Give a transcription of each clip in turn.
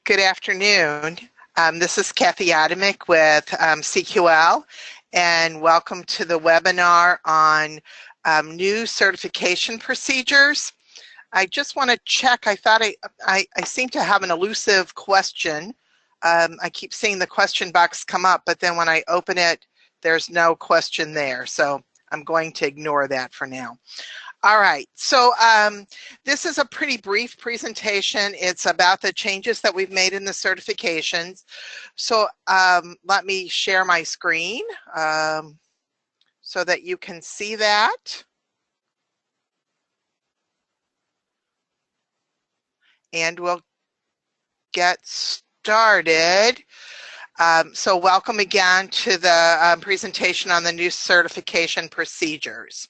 Good afternoon. This is Kathy Adamick with CQL, and welcome to the webinar on new certification procedures. I just want to check. I thought I seem to have an elusive question. I keep seeing the question box come up, but then when I open it, there's no question there. So I'm going to ignore that for now. All right, so this is a pretty brief presentation. It's about the changes that we've made in the certifications. So let me share my screen so that you can see that. And we'll get started. So welcome again to the presentation on the new certification procedures.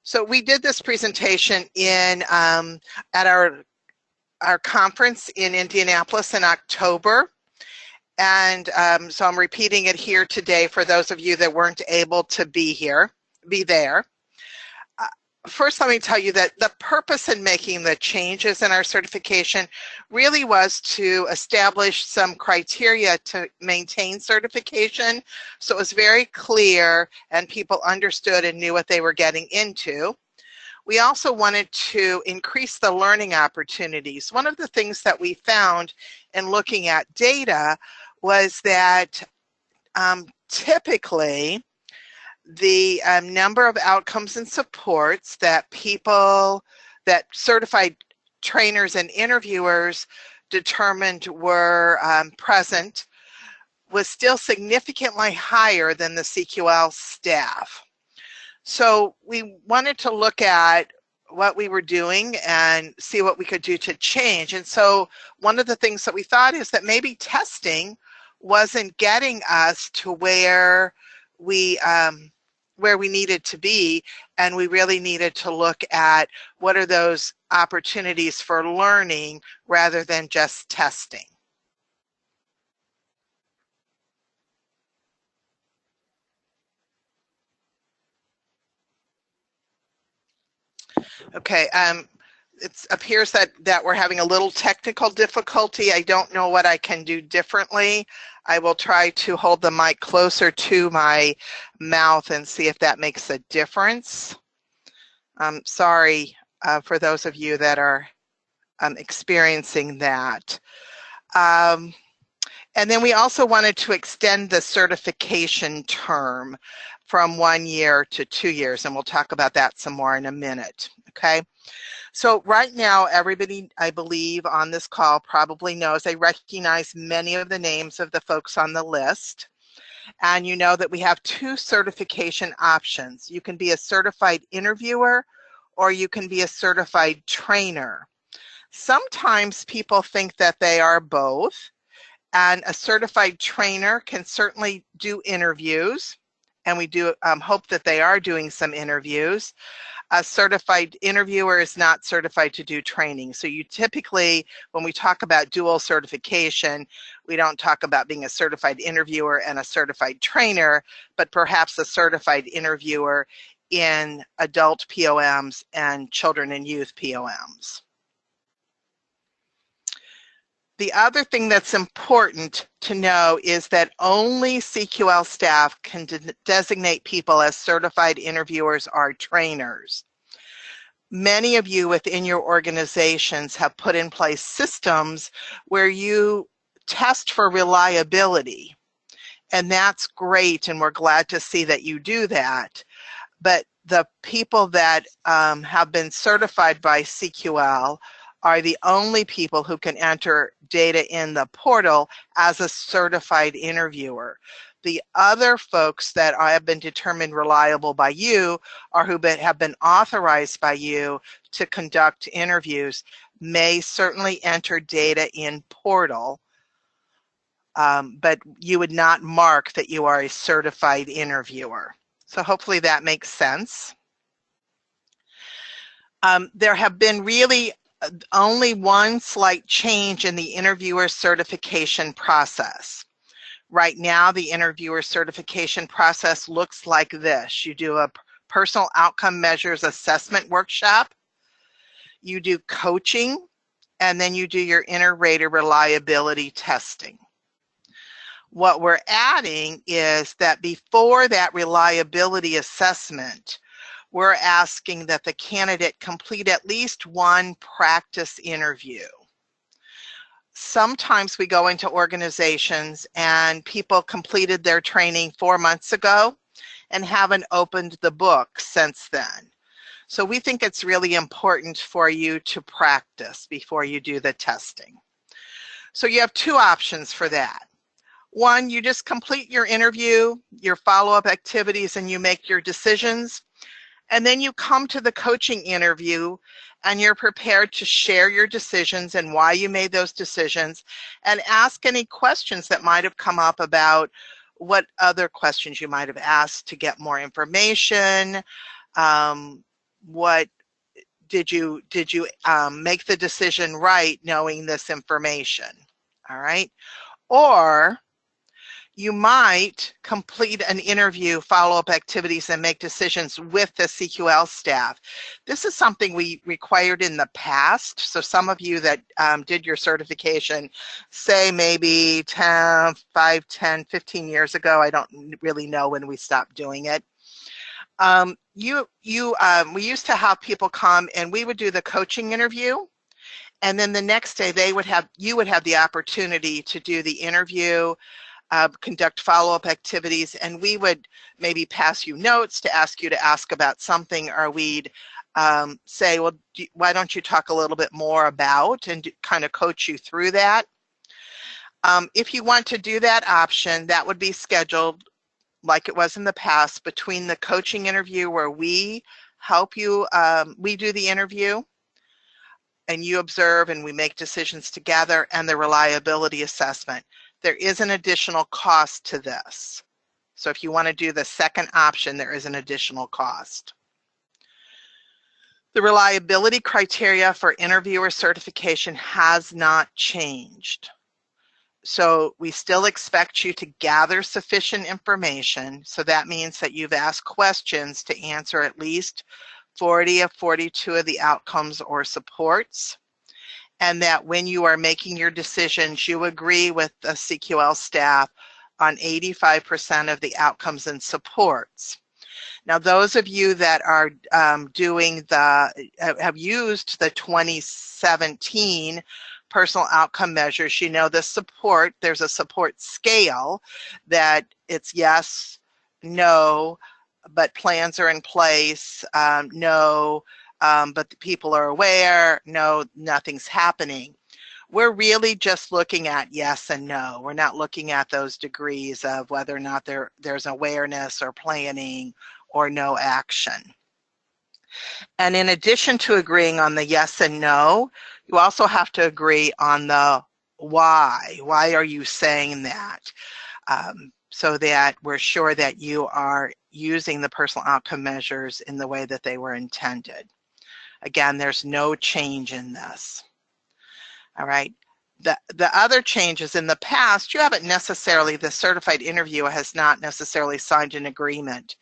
So we did this presentation in at our conference in Indianapolis in October, and so I'm repeating it here today for those of you that weren't able to be there. First, let me tell you that the purpose in making the changes in our certification really was to establish some criteria to maintain certification, so it was very clear and people understood and knew what they were getting into. We also wanted to increase the learning opportunities. One of the things that we found in looking at data was that typically the number of outcomes and supports that certified trainers and interviewers determined were present was still significantly higher than the CQL staff. So we wanted to look at what we were doing and see what we could do to change. And so one of the things that we thought is that maybe testing wasn't getting us to where we needed to be, and we really needed to look at what are those opportunities for learning rather than just testing. Okay, it appears that we're having a little technical difficulty. I don't know what I can do differently. I will try to hold the mic closer to my mouth and see if that makes a difference. Sorry for those of you that are experiencing that. And then we also wanted to extend the certification term from 1 year to 2 years, and we'll talk about that some more in a minute, okay? So right now, everybody, I believe, on this call probably knows, they recognize many of the names of the folks on the list. And you know that we have 2 certification options. You can be a certified interviewer or you can be a certified trainer. Sometimes people think that they are both, and a certified trainer can certainly do interviews, and we do hope that they are doing some interviews. A certified interviewer is not certified to do training. So you typically, when we talk about dual certification, we don't talk about being a certified interviewer and a certified trainer, but perhaps a certified interviewer in adult POMs and children and youth POMs. The other thing that's important to know is that only CQL staff can designate people as certified interviewers or trainers. Many of you within your organizations have put in place systems where you test for reliability, and that's great, and we're glad to see that you do that. But the people that have been certified by CQL are the only people who can enter data in the portal as a certified interviewer. The other folks that have been determined reliable by you or who have been authorized by you to conduct interviews may certainly enter data in portal, but you would not mark that you are a certified interviewer. So hopefully that makes sense. There have been really only one slight change in the interviewer certification process. Right now, the interviewer certification process looks like this. You do a personal outcome measures assessment workshop. You do coaching and then you do your inter-rater reliability testing. What we're adding is that before that reliability assessment, we're asking that the candidate complete at least one practice interview. Sometimes we go into organizations and people completed their training 4 months ago and haven't opened the book since then. So we think it's really important for you to practice before you do the testing. So you have two options for that. One, you just complete your interview, your follow-up activities, and you make your decisions. And then you come to the coaching interview and you're prepared to share your decisions and why you made those decisions, and ask any questions that might have come up about what other questions you might have asked to get more information. What did you make the decision right knowing this information? All right. Or you might complete an interview, follow-up activities, and make decisions with the CQL staff. This is something we required in the past. So some of you that did your certification, say maybe 5, 10, 15 years ago, I don't really know when we stopped doing it. We used to have people come and we would do the coaching interview, and then the next day you would have the opportunity to do the interview, conduct follow-up activities, and we would maybe pass you notes to ask you to ask about something, or we'd say, well, why don't you talk a little bit more about, and kind of coach you through that. If you want to do that option, that would be scheduled like it was in the past between the coaching interview, where we help you, we do the interview and you observe and we make decisions together, and the reliability assessment. There is an additional cost to this. So if you want to do the second option, there is an additional cost. The reliability criteria for interviewer certification has not changed. So we still expect you to gather sufficient information. So that means that you've asked questions to answer at least 40 of 42 of the outcomes or supports, and that when you are making your decisions, you agree with the CQL staff on 85% of the outcomes and supports. Now, those of you that are have used the 2017 personal outcome measures, you know the support, there's a support scale that it's yes, no, but plans are in place, no, but the people are aware, no, nothing's happening. We're really just looking at yes and no. We're not looking at those degrees of whether or not there's awareness or planning or no action. And in addition to agreeing on the yes and no, you also have to agree on the why. Why are you saying that? So that we're sure that you are using the personal outcome measures in the way that they were intended. Again, there's no change in this. All right. The other changes in the past, you haven't necessarily, the certified interviewer has not necessarily signed an agreement,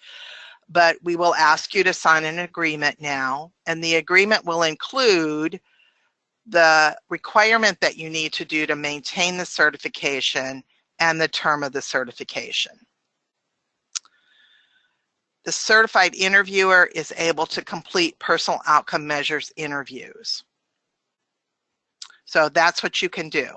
but we will ask you to sign an agreement now, and the agreement will include the requirement that you need to do to maintain the certification and the term of the certification. The certified interviewer is able to complete personal outcome measures interviews. So that's what you can do.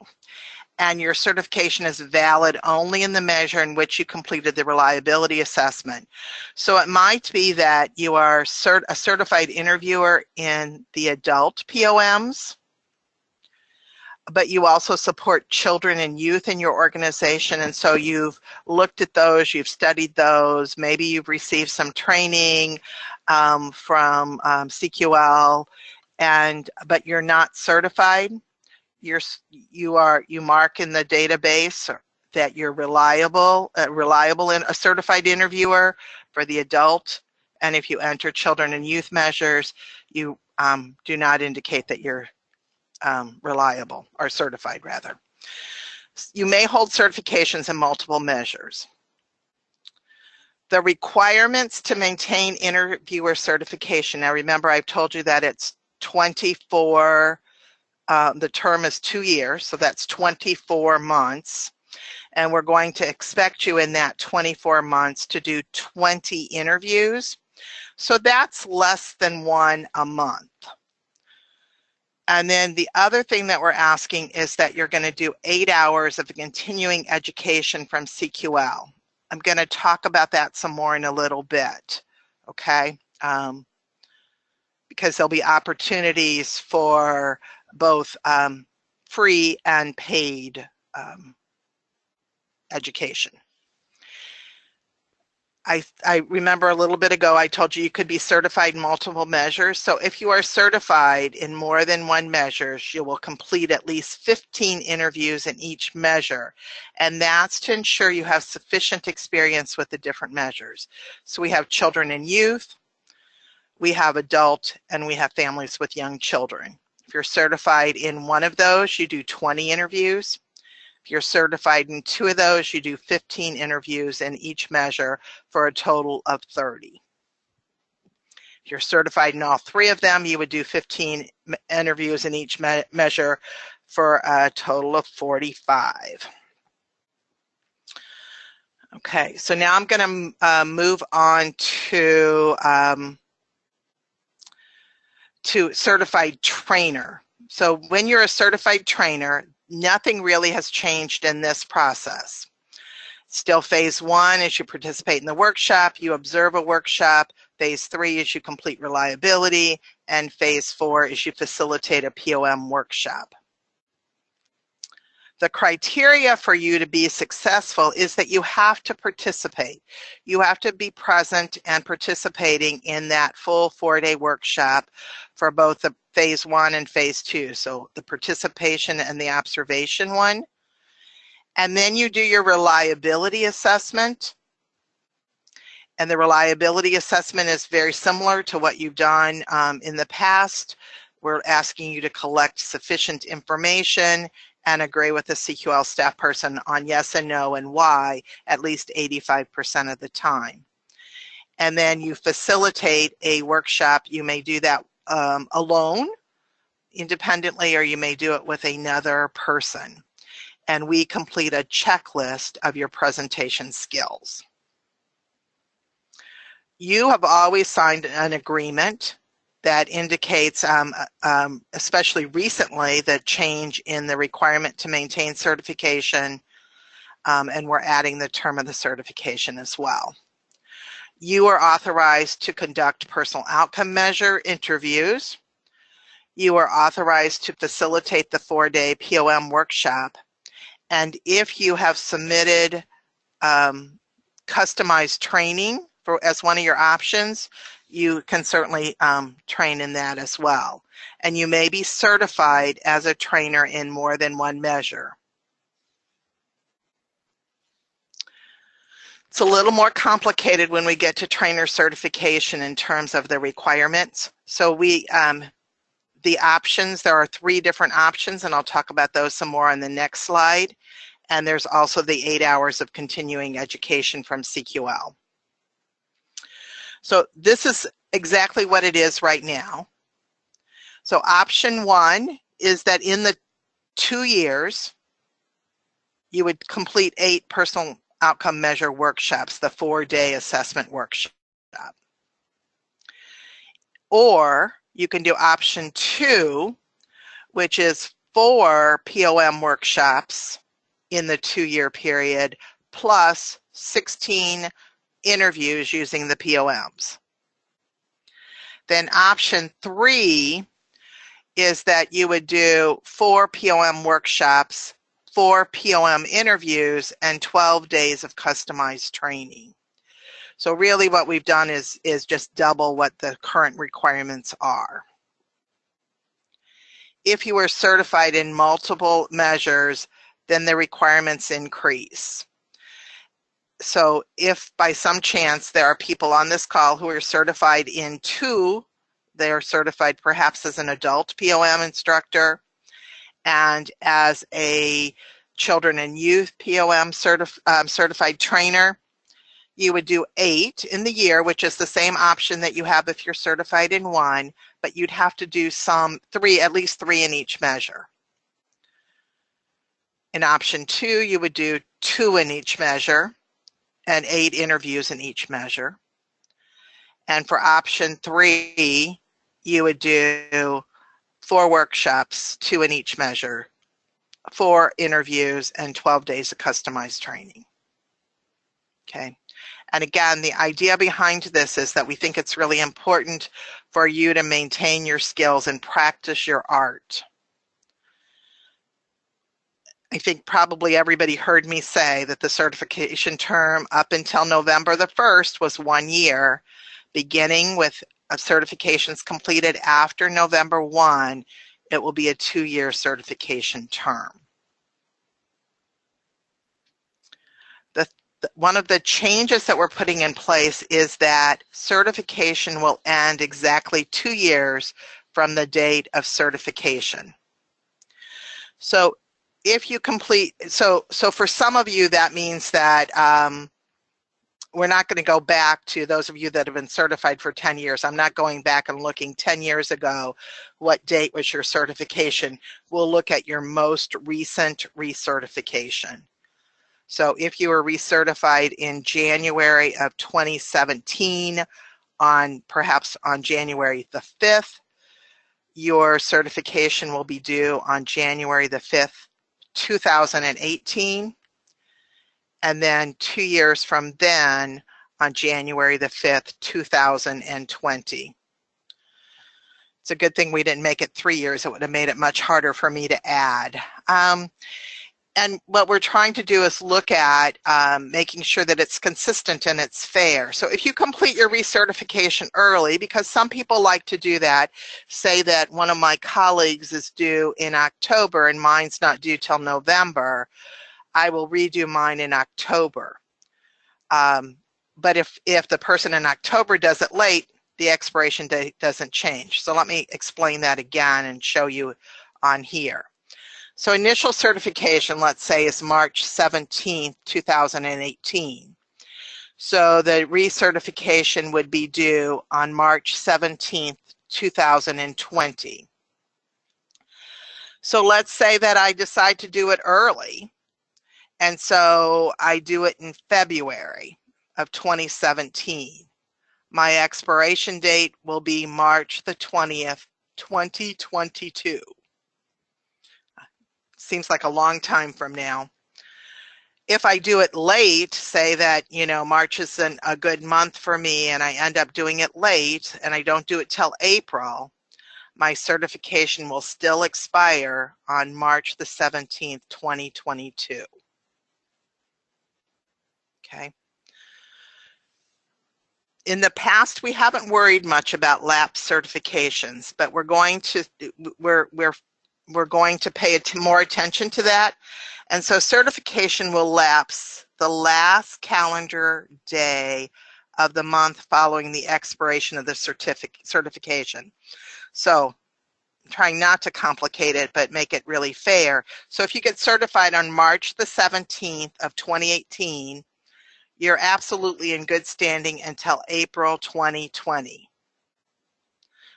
And your certification is valid only in the measure in which you completed the reliability assessment. So it might be that you are a certified interviewer in the adult POMs, but you also support children and youth in your organization, and so you've looked at those, you've studied those, maybe you've received some training from CQL, but you're not certified. You mark in the database that you're reliable and a certified interviewer for the adult, and if you enter children and youth measures, you do not indicate that you're reliable, or certified rather. You may hold certifications in multiple measures. The requirements to maintain interviewer certification. Now remember, I've told you that it's 24 the term is 2 years, so that's 24 months. And we're going to expect you in that 24 months to do 20 interviews. So that's less than 1 a month. And then the other thing that we're asking is that you're going to do 8 hours of continuing education from CQL. I'm going to talk about that some more in a little bit, okay? Because there'll be opportunities for both free and paid education. I remember a little bit ago I told you could be certified in multiple measures. So if you are certified in more than one measure, you will complete at least 15 interviews in each measure. And that's to ensure you have sufficient experience with the different measures. So we have children and youth, we have adult, and we have families with young children. If you're certified in one of those, you do 20 interviews. If you're certified in 2 of those, you do 15 interviews in each measure for a total of 30. If you're certified in all 3 of them, you would do 15 interviews in each measure for a total of 45. Okay, so now I'm going to move on to certified trainer. So when you're a certified trainer, nothing really has changed in this process. Still phase 1 is you participate in the workshop, you observe a workshop. Phase 3 is you complete reliability, and phase 4 is you facilitate a POM workshop. The criteria for you to be successful is that you have to participate. You have to be present and participating in that full 4-day workshop for both the phase 1 and phase 2. So the participation and the observation one. And then you do your reliability assessment. And the reliability assessment is very similar to what you've done in the past. We're asking you to collect sufficient information and agree with the CQL staff person on yes and no and why at least 85% of the time. And then you facilitate a workshop. You may do that alone, independently, or you may do it with another person. And we complete a checklist of your presentation skills. You have always signed an agreement that indicates, especially recently, the change in the requirement to maintain certification, and we're adding the term of the certification as well. You are authorized to conduct personal outcome measure interviews. You are authorized to facilitate the 4-day POM workshop. And if you have submitted customized training as one of your options, you can certainly train in that as well. And you may be certified as a trainer in more than one measure. It's a little more complicated when we get to trainer certification in terms of the requirements. So the options, there are 3 different options, and I'll talk about those some more on the next slide. And there's also the 8 hours of continuing education from CQL. So this is exactly what it is right now. So option 1 is that in the 2 years, you would complete 8 personal outcome measure workshops, the 4-day assessment workshop. Or you can do option 2, which is 4 POM workshops in the 2-year period, plus 16 interviews using the POMs. Then option 3 is that you would do 4 POM workshops, 4 POM interviews, and 12 days of customized training. So really what we've done is just double what the current requirements are. If you are certified in multiple measures, then the requirements increase. So if by some chance there are people on this call who are certified in 2, they are certified perhaps as an adult POM instructor and as a children and youth POM certified trainer, you would do 8 in the year, which is the same option that you have if you're certified in 1, but you'd have to do at least three in each measure. In option 2, you would do 2 in each measure and 8 interviews in each measure. And for option 3, you would do 4 workshops, 2 in each measure, 4 interviews, and 12 days of customized training. Okay. And again, the idea behind this is that we think it's really important for you to maintain your skills and practice your art. I think probably everybody heard me say that the certification term up until November the 1st was 1 year. Beginning with certifications completed after November 1, it will be a 2-year certification term. One of the changes that we're putting in place is that certification will end exactly 2 years from the date of certification. So if you complete, so for some of you that means that we're not going to go back to those of you that have been certified for 10 years. I'm not going back and looking 10 years ago, what date was your certification. We'll look at your most recent recertification. So if you were recertified in January of 2017, perhaps on January the 5th, your certification will be due on January the 5th, 2018. And then 2 years from then on January the 5th, 2020. It's a good thing we didn't make it 3 years. It would have made it much harder for me to add. And what we're trying to do is look at making sure that it's consistent and it's fair. So if you complete your recertification early, because some people like to do that, say that one of my colleagues is due in October and mine's not due till November, I will redo mine in October. But if the person in October does it late, the expiration date doesn't change. So let me explain that again and show you on here. So initial certification, let's say, is March 17th, 2018. So the recertification would be due on March 17th, 2020. So let's say that I decide to do it early. And so I do it in February of 2017. My expiration date will be March the 20th, 2022. Seems like a long time from now. If I do it late, say that, March isn't a good month for me and I end up doing it late and I don't do it till April, my certification will still expire on March the 17th, 2022. Okay. In the past, we haven't worried much about lapse certifications, but we're going to pay more attention to that. And so certification will lapse the last calendar day of the month following the expiration of the certification. So trying not to complicate it, but make it really fair. So if you get certified on March the 17th of 2018, you're absolutely in good standing until April 2020.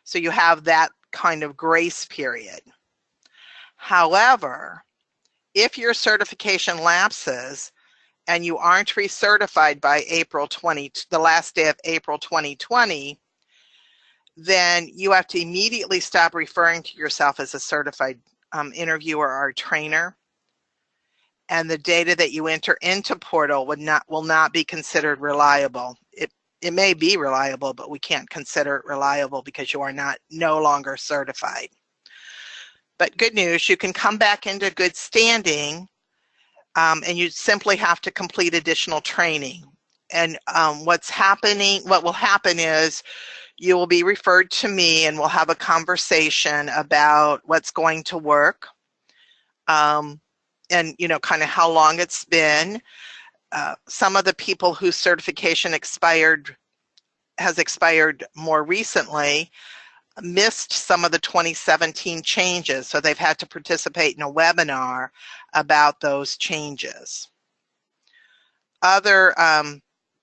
So you have that kind of grace period. However, if your certification lapses and you aren't recertified by the last day of April 2020, then you have to immediately stop referring to yourself as a certified interviewer or trainer. And the data that you enter into Portal will not be considered reliable. It may be reliable, but we can't consider it reliable because you are no longer certified. But good news, you can come back into good standing and you simply have to complete additional training. And what will happen is you will be referred to me and we'll have a conversation about what's going to work and kind of how long it's been. Some of the people whose certification has expired more recently missed some of the 2017 changes, so they've had to participate in a webinar about those changes. Other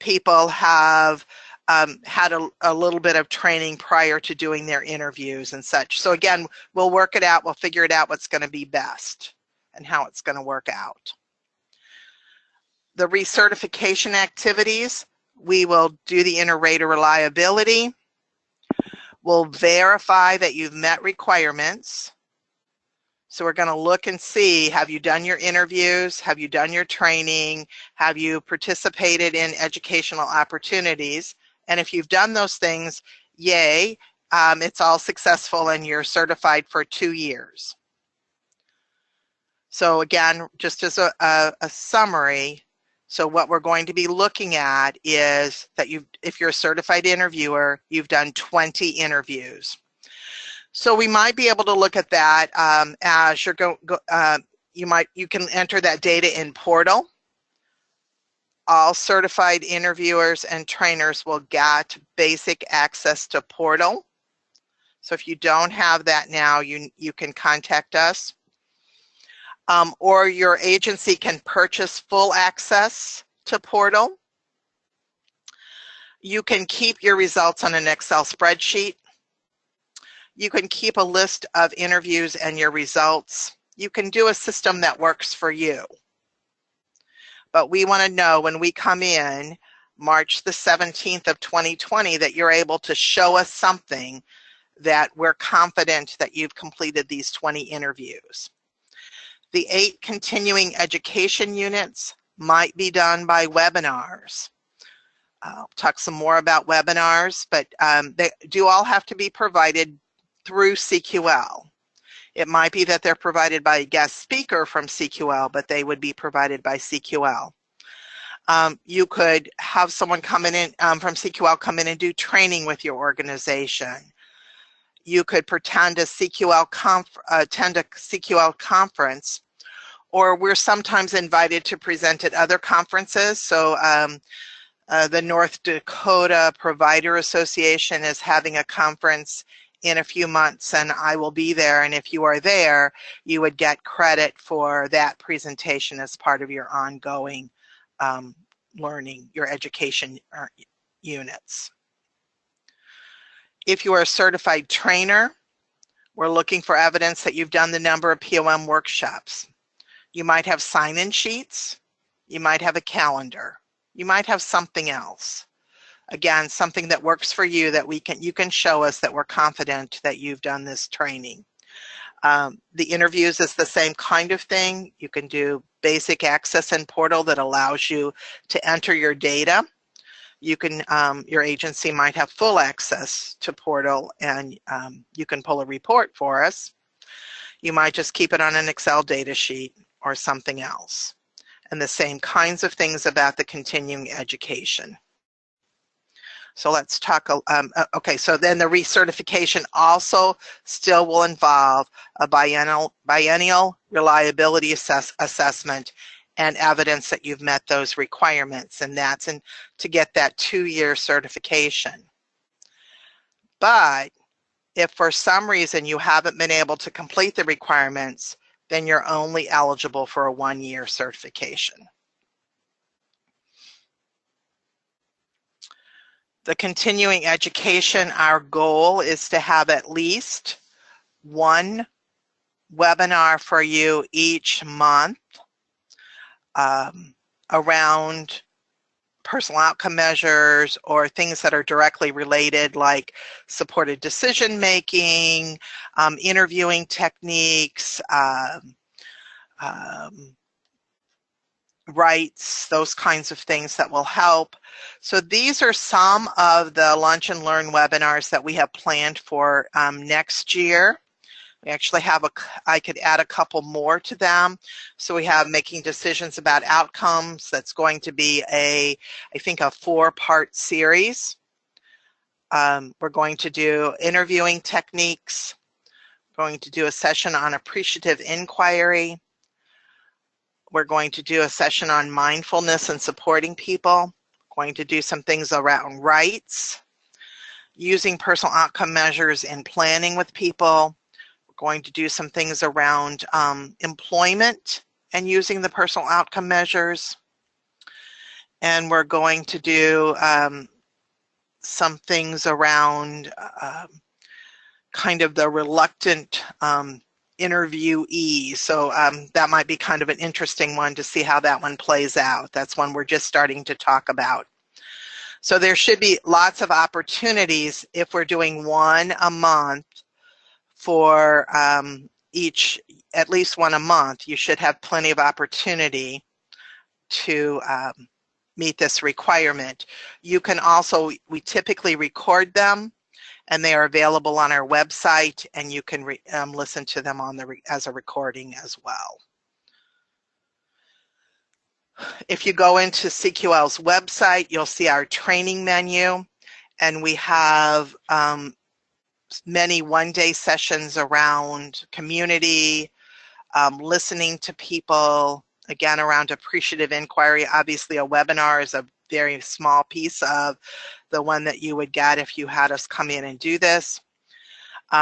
people have had a little bit of training prior to doing their interviews and such. So again, we'll work it out, we'll figure it out what's going to be best and how it's going to work out. The recertification activities, we will do the inter-rater reliability. We'll verify that you've met requirements. So we're going to look and see, have you done your interviews? Have you done your training? Have you participated in educational opportunities? And if you've done those things, yay, it's all successful and you're certified for 2 years. So again, just as a summary, so what we're going to be looking at is that if you're a certified interviewer, you've done 20 interviews. So we might be able to look at that as you're you can enter that data in Portal. All certified interviewers and trainers will get basic access to Portal. So if you don't have that now, you can contact us. Or your agency can purchase full access to Portal. You can keep your results on an Excel spreadsheet. You can keep a list of interviews and your results. You can do a system that works for you. But we want to know when we come in March the 17th of 2020 that you're able to show us something that we're confident that you've completed these 20 interviews. The 8 continuing education units might be done by webinars. I'll talk some more about webinars, but they do all have to be provided through CQL. It might be that they're provided by a guest speaker from CQL, but they would be provided by CQL. You could have someone come in from CQL come in and do training with your organization. You could attend a CQL conference, or we're sometimes invited to present at other conferences. So the North Dakota Provider Association is having a conference in a few months, and I will be there, and if you are there, you would get credit for that presentation as part of your ongoing learning, your education units. If you are a certified trainer, we're looking for evidence that you've done the number of POM workshops. You might have sign-in sheets, you might have a calendar, you might have something else. Again, something that works for you that you can show us that we're confident that you've done this training. The interviews is the same kind of thing. You can do basic access in Portal that allows you to enter your data. You can, your agency might have full access to Portal, and you can pull a report for us. You might just keep it on an Excel data sheet or something else. And the same kinds of things about the continuing education. So let's talk, okay, so then the recertification also still will involve a biennial reliability assessment and evidence that you've met those requirements, and that's to get that 2-year certification. But if for some reason you haven't been able to complete the requirements, then you're only eligible for a 1-year certification. The continuing education, our goal is to have at least 1 webinar for you each month around personal outcome measures or things that are directly related, like supported decision making, interviewing techniques, rights, those kinds of things that will help. So these are some of the Lunch and Learn webinars that we have planned for next year. We actually have I could add a couple more to them. So we have Making Decisions About Outcomes. That's going to be I think a 4-part series. We're going to do interviewing techniques. We're going to do a session on appreciative inquiry. We're going to do a session on mindfulness and supporting people. We're going to do some things around rights, using personal outcome measures in planning with people. We're going to do some things around employment and using the personal outcome measures. And we're going to do some things around kind of the reluctant interviewee. So that might be kind of an interesting one to see how that one plays out. That's one we're just starting to talk about. So there should be lots of opportunities if we're doing one a month for at least one a month. You should have plenty of opportunity to meet this requirement. You can also, we typically record them, and they are available on our website, and you can listen to them on as a recording as well. If you go into CQL's website, you'll see our training menu, and we have many one-day sessions around community, listening to people, again, around appreciative inquiry. Obviously, a webinar is a very small piece of the one that you would get if you had us come in and do this.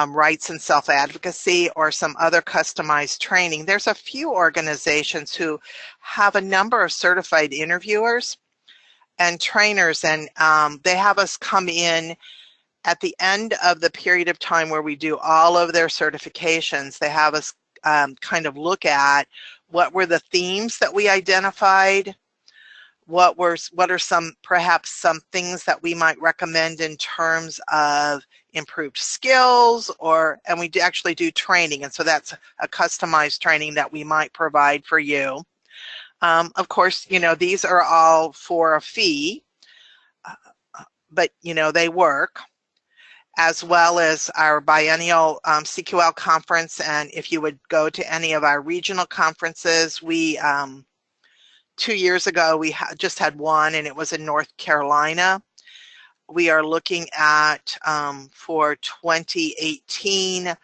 Rights and self-advocacy, or some other customized training. There's a few organizations who have a number of certified interviewers and trainers, and they have us come in at the end of the period of time where we do all of their certifications. They have us kind of look at what were the themes that we identified, what are perhaps some things that we might recommend in terms of improved skills, and we actually do training, and so that's a customized training that we might provide for you. Of course, these are all for a fee, but they work, as well as our biennial CQL conference. And if you would go to any of our regional conferences, we 2 years ago we just had one, and it was in North Carolina. We are looking at for 2018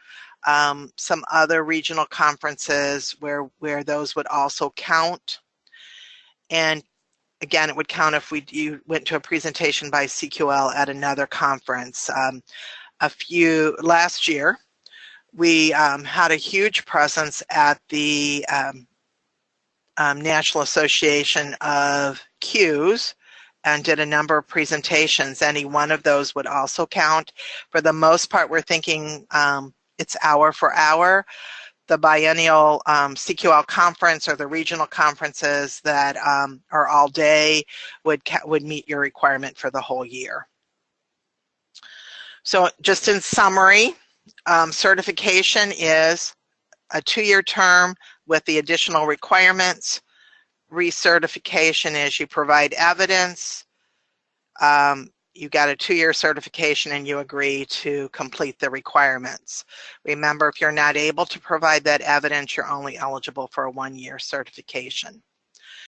some other regional conferences where those would also count. And again, it would count if you went to a presentation by CQL at another conference. Last year, we had a huge presence at the National Association of Qs and did a number of presentations. Any one of those would also count. For the most part, we're thinking it's hour for hour. The biennial CQL conference or the regional conferences that are all day would meet your requirement for the whole year. So just in summary, certification is a 2-year term with the additional requirements. Recertification is you provide evidence, you got a 2-year certification, and you agree to complete the requirements. Remember, if you're not able to provide that evidence, you're only eligible for a 1-year certification.